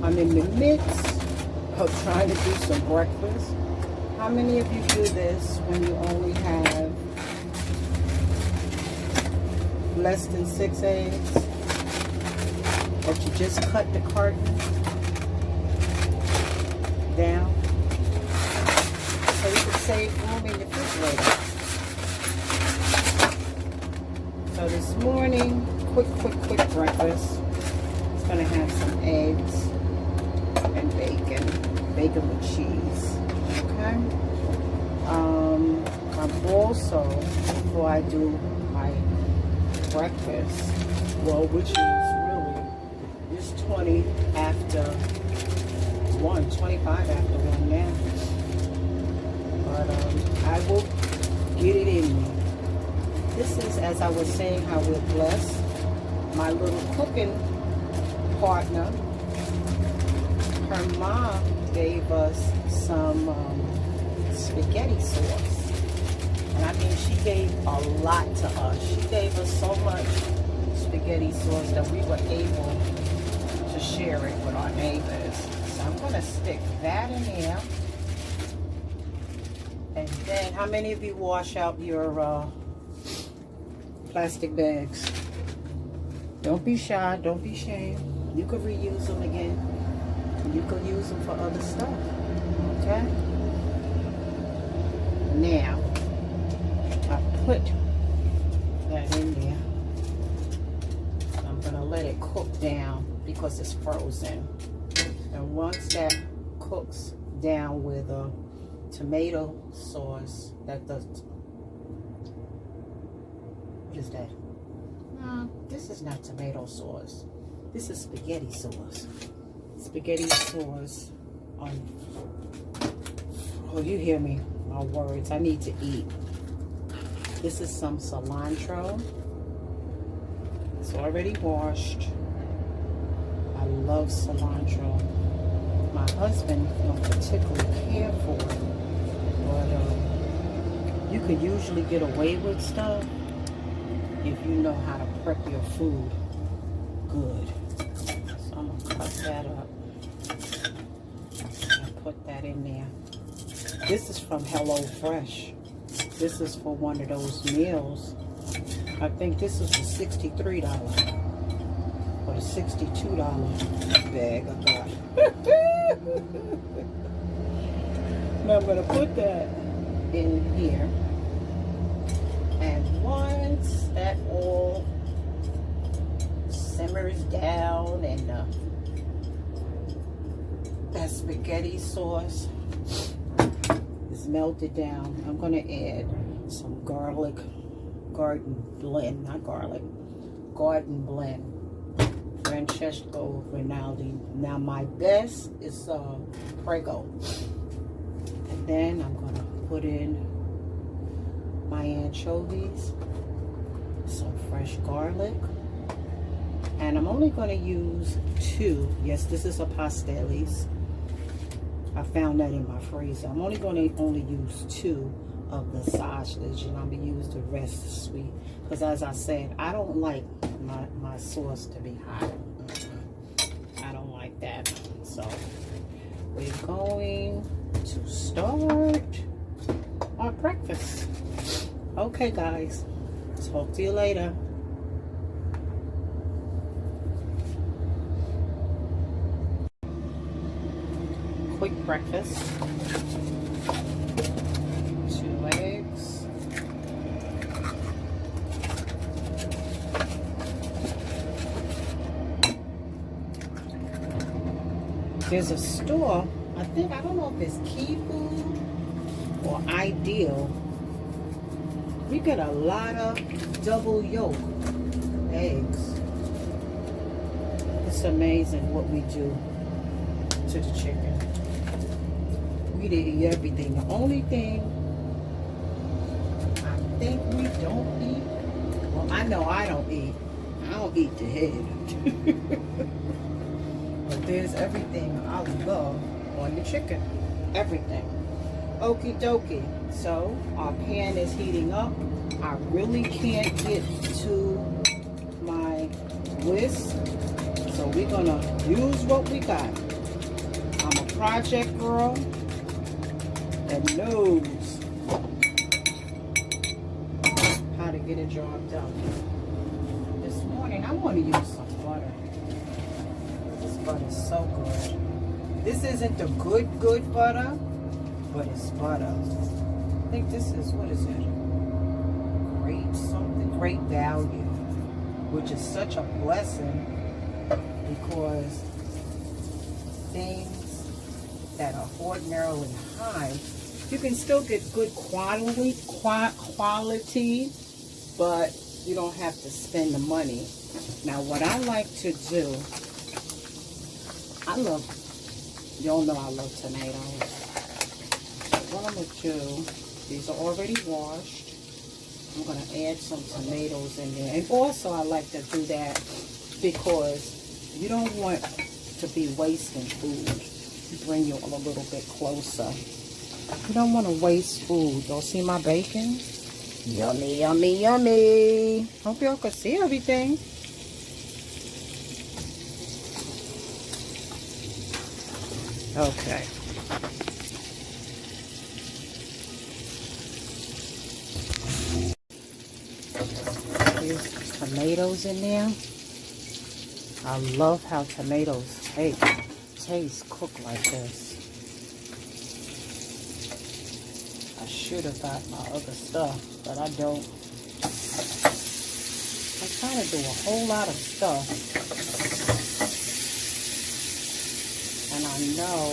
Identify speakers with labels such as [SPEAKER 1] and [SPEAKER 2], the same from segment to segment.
[SPEAKER 1] I'm in the midst of trying to do some breakfast. How many of you do this when you only have less than 6 eggs? That you just cut the carton down so you can save room in your refrigerator. So this morning, quick breakfast. It's gonna have some eggs and bacon with cheese. Okay. I'm also, before I do my breakfast, well, which is really, it's 20 after 1, 25 after 1 now. But I will get it in me. This is, as I was saying, how we're blessed. My little cooking partner, her mom gave us some spaghetti sauce. And I mean, she gave a lot to us. She gave us so much spaghetti sauce that we were able to share it with our neighbors. So I'm going to stick that in there. And then, how many of you wash out your plastic bags? Don't be shy, don't be ashamed. You could reuse them again. You could use them for other stuff. Okay? Now, I put that in there. I'm going to let it cook down because it's frozen. And once that cooks down with a tomato sauce, that does. What is that? No, this is not tomato sauce. This is spaghetti sauce. Spaghetti sauce on. Oh, you hear me? My words. I need to eat. This is some cilantro. It's already washed. I love cilantro. My husband don't particularly care for it, but you could usually get away with stuff if you know how to prep your food good. So I'm gonna cut that up and put that in there. This is from Hello Fresh. This is for one of those meals. I think this is the $63 or the $62 bag I got. Now I'm gonna put that in here. And once that all simmers down and that spaghetti sauce is melted down, I'm going to add some garden blend, Francesco Rinaldi. Now my best is Prego. And then I'm going to put in my anchovies, some fresh garlic, and I'm only going to use 2. Yes, this is a pastellis. I found that in my freezer. I'm only going to use 2 of the sausage, and I'm going to use the rest sweet, because as I said, I don't like my sauce to be hot. I don't like that. So we're going to start our breakfast. Okay, guys. Talk to you later. Quick breakfast. 2 eggs. There's a store, I don't know if it's Key Food or Ideal. We get a lot of double yolk eggs. It's amazing what we do to the chicken. We eat everything. The only thing I think we don't eat, well, I know I don't eat. I don't eat the head. But there's everything I love on the chicken. Everything. Okie dokie. So our pan is heating up. I really can't get to my whisk, so we're gonna use what we got. project girl that knows how to get a job done. This morning, I want to use some butter. This butter is so good. This isn't the good butter, but it's butter. I think this is, what is it? Great something, great value, which is such a blessing because things that are ordinarily high, you can still get good quality, but you don't have to spend the money. Now, what I like to do, y'all know I love tomatoes. So what I'm going to do, these are already washed. I'm going to add some tomatoes in there. And also I like to do that because you don't want to be wasting food. Bring you a little bit closer. You don't want to waste food. Y'all see my bacon? Yummy, yummy, yummy. Hope y'all can see everything. Okay. Here's tomatoes in there. I love how tomatoes taste cooked like this. I should have got my other stuff, but I don't. I'm trying to do a whole lot of stuff. And I know,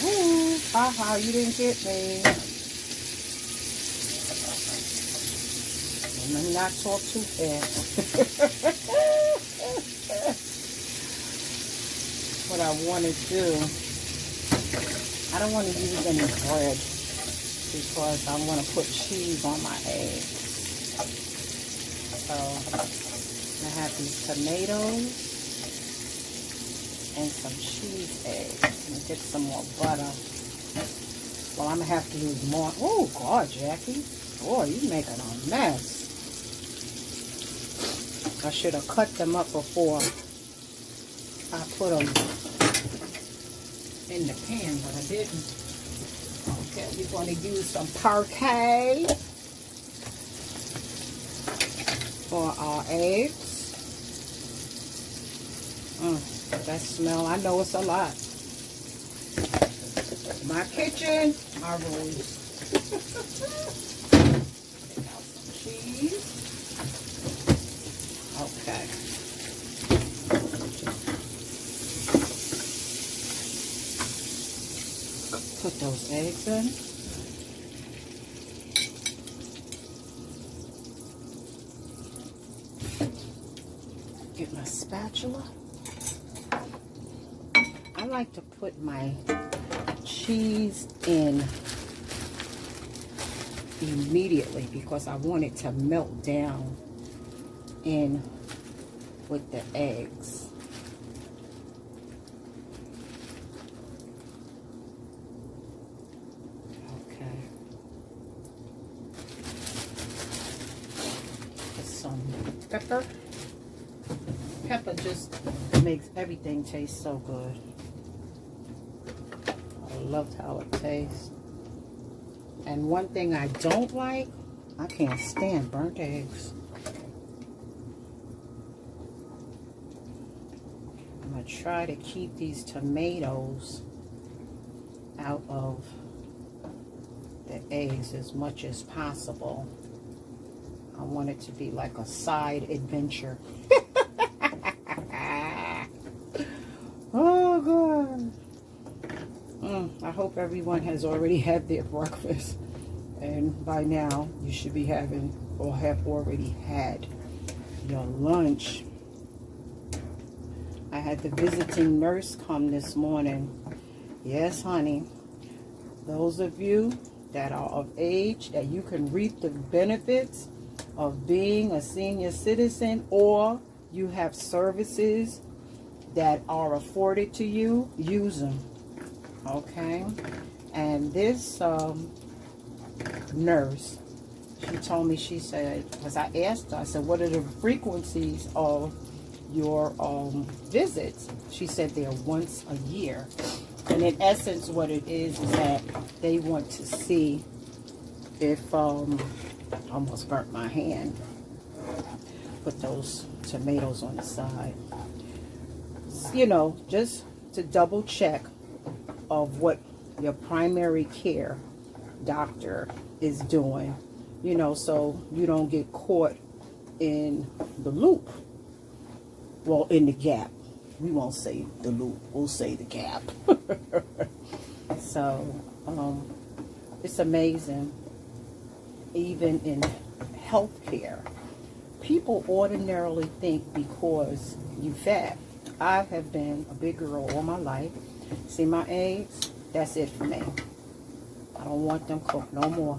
[SPEAKER 1] woo, haha, you didn't get me. Let me not talk too fast. What I want to do, I don't want to use any bread because I want to put cheese on my eggs. So I have these tomatoes and some cheese eggs. I'm going to get some more butter. Well, I'm going to have to use more. Oh, God, Jackie. Boy, you're making a mess. I should have cut them up before I put them in the pan, but I didn't. Okay, we're going to use some parquet for our eggs. That smell, I know it's a lot. My kitchen, my rules. Take out some cheese. Okay. Put those eggs in. Get my spatula. I like to put my cheese in immediately because I want it to melt down in with the eggs. Okay. Put some pepper. Pepper just makes everything taste so good. I love how it tastes. And one thing I don't like, I can't stand burnt eggs. I'm going to try to keep these tomatoes out of the eggs as much as possible. I want it to be like a side adventure. Oh, God. I hope everyone has already had their breakfast. And by now, you should be having or have already had your lunch. I had the visiting nurse come this morning. Yes, honey. Those of you that are of age, that you can reap the benefits of being a senior citizen, or you have services that are afforded to you, use them. Okay? And this nurse, she told me, she said, because I asked her, I said, what are the frequencies of your visits? She said they're once a year. And in essence, what it is that they want to see if, almost burnt my hand. Put those tomatoes on the side. You know, just to double check of what your primary care doctor is doing, you know, so you don't get caught in the loop. Well, in the gap. We won't say the loop, we'll say the gap. So, it's amazing, even in healthcare. People ordinarily think because you fat. I have been a big girl all my life. See my eggs? That's it for me. I don't want them cooked no more.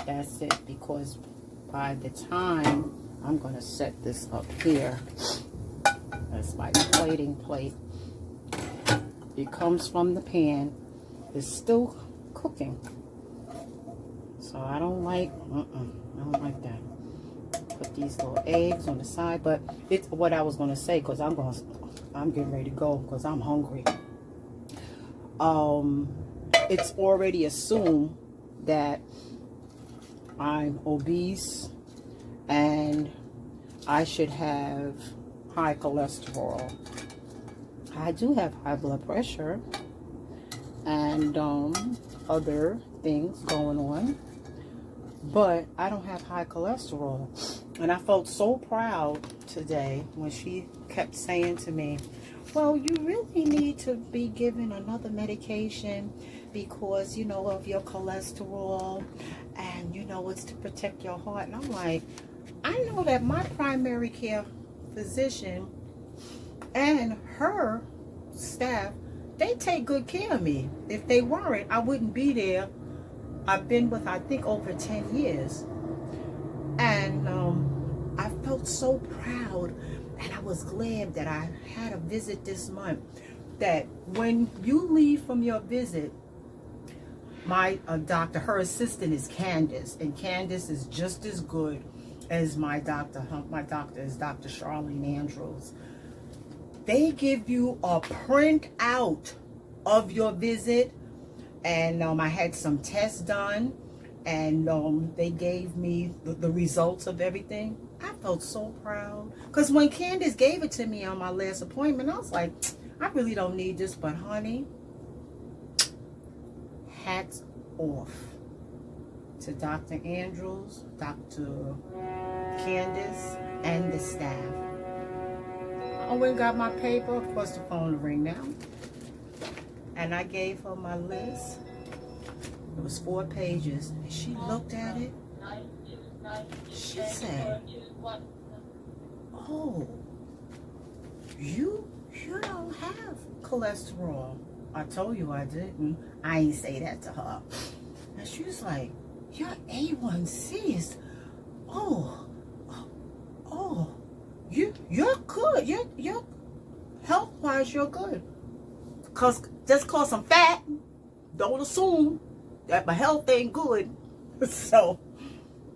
[SPEAKER 1] That's it, because by the time I'm going to set this up here, that's my plating plate. It comes from the pan. It's still cooking. So I don't like, I don't like that. Put these little eggs on the side, but it's what I was going to say, because I'm getting ready to go because I'm hungry. It's already assumed that I'm obese and I should have high cholesterol. I do have high blood pressure and other things going on, but I don't have high cholesterol. And I felt so proud today when she kept saying to me, well, you really need to be given another medication because, you know, of your cholesterol, and, you know, it's to protect your heart. And I'm like, I know that my primary care physician and her staff, they take good care of me. If they weren't, I wouldn't be there. I've been with, I think, over 10 years. And I felt so proud, and I was glad that I had a visit this month. That when you leave from your visit, my doctor, her assistant is Candace, and Candace is just as good as my doctor. My doctor is Dr. Charlene Andrews. They give you a printout of your visit, and I had some tests done, and they gave me the results of everything. I felt so proud, because when Candace gave it to me on my last appointment, I was like, I really don't need this, but honey, hats off to Dr. Andrews, Dr. Candace, and the staff. I went and got my paper. Of course, the phone will ring now. And I gave her my list. It was 4 pages. And she looked at it. She said, oh, you don't have cholesterol. I told you I didn't. I ain't say that to her. And she was like, your A1C is, you're good. You're health-wise, you're good. Just cause I'm fat, don't assume that my health ain't good. So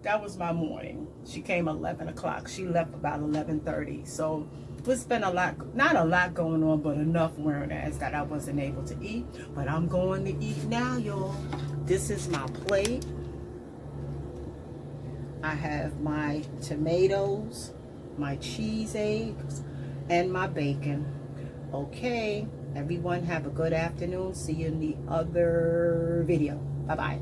[SPEAKER 1] that was my morning. She came 11 o'clock. She left about 11:30. So it's been a lot, not a lot going on, but enough wearing as that I wasn't able to eat. But I'm going to eat now, y'all. This is my plate. I have my tomatoes, my cheese eggs, and my bacon. Okay, everyone have a good afternoon. See you in the other video. Bye-bye.